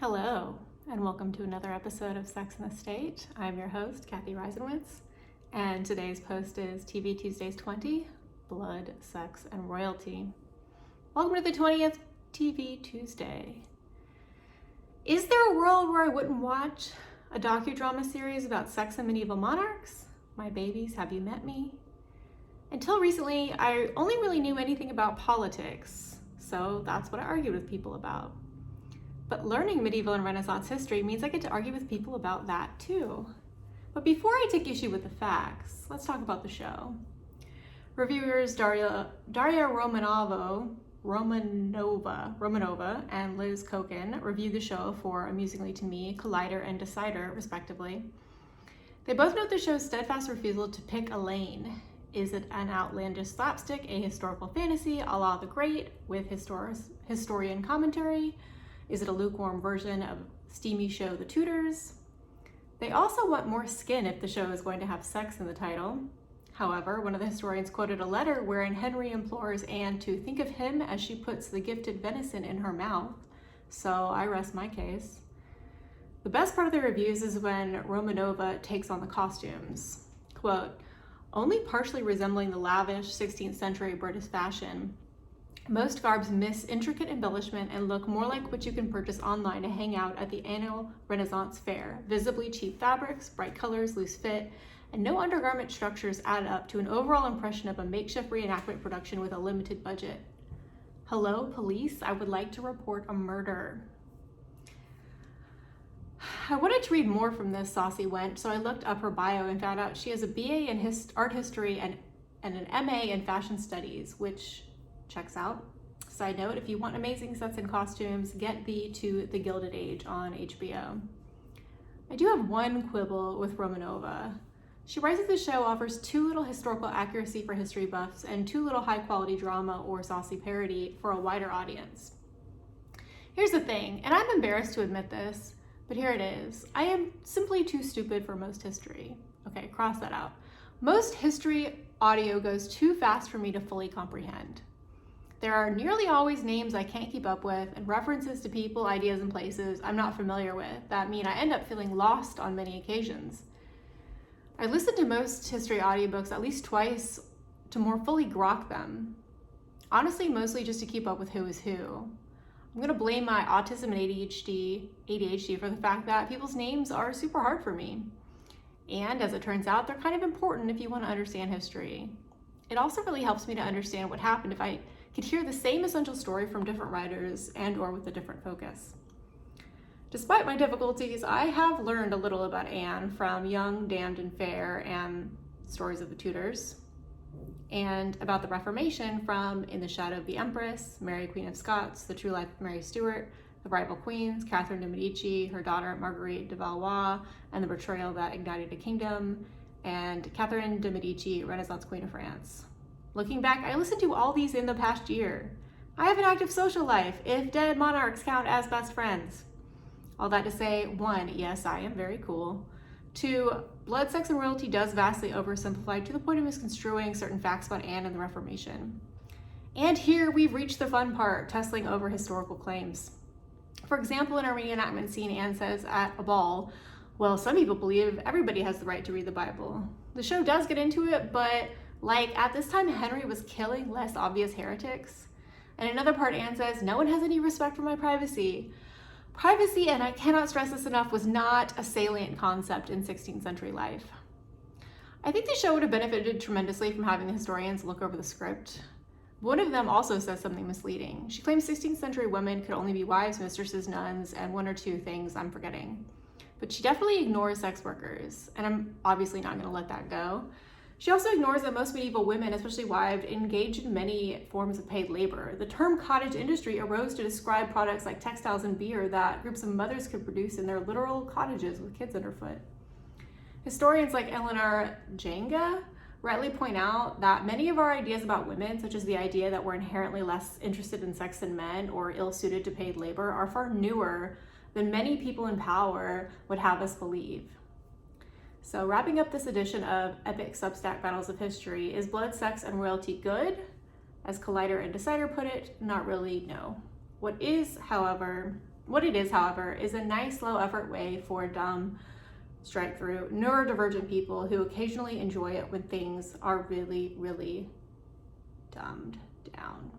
Hello, and welcome to another episode of Sex and the State. I'm your host, Kathy Reisenwitz, and today's post is TV Tuesdays 20, Blood, Sex, and Royalty. Welcome to the 20th TV Tuesday. Is there a world where I wouldn't watch a docudrama series about sex and medieval monarchs? My babies, have you met me? Until recently, I only really knew anything about politics, so that's what I argued with people about. But learning medieval and Renaissance history means I get to argue with people about that too. But before I take issue with the facts, let's talk about the show. Reviewers Daria Romanova and Liz Koken reviewed the show for Amusingly to Me, Collider, and Decider, respectively. They both note the show's steadfast refusal to pick a lane. Is it an outlandish slapstick, a historical fantasy a la The Great with historian commentary? Is it a lukewarm version of steamy show The Tudors? They also want more skin if the show is going to have sex in the title. However, one of the historians quoted a letter wherein Henry implores Anne to think of him as she puts the gifted venison in her mouth, so I rest my case. The best part of the reviews is when Romanova takes on the costumes. Quote, only partially resembling the lavish 16th century British fashion, most garbs miss intricate embellishment and look more like what you can purchase online to hang out at the annual Renaissance fair. Visibly cheap fabrics, bright colors, loose fit, and no undergarment structures add up to an overall impression of a makeshift reenactment production with a limited budget. Hello, police, I would like to report a murder. I wanted to read more from this saucy wench, so I looked up her bio and found out she has a BA in art history and an MA in fashion studies, which checks out. Side note, if you want amazing sets and costumes, get thee to The Gilded Age on HBO. I do have one quibble with Romanova. She writes that the show offers too little historical accuracy for history buffs and too little high quality drama or saucy parody for a wider audience. Here's the thing, and I'm embarrassed to admit this, but here it is. I am simply too stupid for most history. Okay, cross that out. Most history audio goes too fast for me to fully comprehend. There are nearly always names I can't keep up with and references to people, ideas, and places I'm not familiar with that mean I end up feeling lost on many occasions. I listen to most history audiobooks at least twice to more fully grok them. Honestly, mostly just to keep up with who is who. I'm gonna blame my autism and ADHD for the fact that people's names are super hard for me. And as it turns out, they're kind of important if you want to understand history. It also really helps me to understand what happened if I could hear the same essential story from different writers and or with a different focus. Despite my difficulties, I have learned a little about Anne from Young, Damned, and Fair and Stories of the Tudors, and about the Reformation from In the Shadow of the Empress, Mary Queen of Scots, The True Life of Mary Stuart, The Rival Queens, Catherine de Medici, her daughter Marguerite de Valois, and the betrayal that ignited a kingdom, and Catherine de Medici, Renaissance Queen of France. Looking back, I listened to all these in the past year. I have an active social life, if dead monarchs count as best friends. All that to say, 1, yes, I am very cool. 2, Blood, Sex, and Royalty does vastly oversimplify to the point of misconstruing certain facts about Anne and the Reformation. And here we've reached the fun part, tussling over historical claims. For example, in a reenactment scene, Anne says at a ball, well, some people believe everybody has the right to read the Bible. The show does get into it, but at this time, Henry was killing less obvious heretics. And another part, Anne says, no one has any respect for my privacy. Privacy, and I cannot stress this enough, was not a salient concept in 16th century life. I think the show would have benefited tremendously from having the historians look over the script. One of them also says something misleading. She claims 16th century women could only be wives, mistresses, nuns, and one or two things I'm forgetting. But she definitely ignores sex workers, and I'm obviously not going to let that go. She also ignores that most medieval women, especially wives, engaged in many forms of paid labor. The term cottage industry arose to describe products like textiles and beer that groups of mothers could produce in their literal cottages with kids underfoot. Historians like Eleanor Jenga rightly point out that many of our ideas about women, such as the idea that we're inherently less interested in sex than men or ill-suited to paid labor, are far newer than many people in power would have us believe. So wrapping up this edition of Epic Substack Battles of History, is Blood, Sex, and Royalty good? As Collider and Decider put it, not really, no. What is, however, What it is, however, is a nice low effort way for dumb, straight through, neurodivergent people who occasionally enjoy it when things are really, really dumbed down.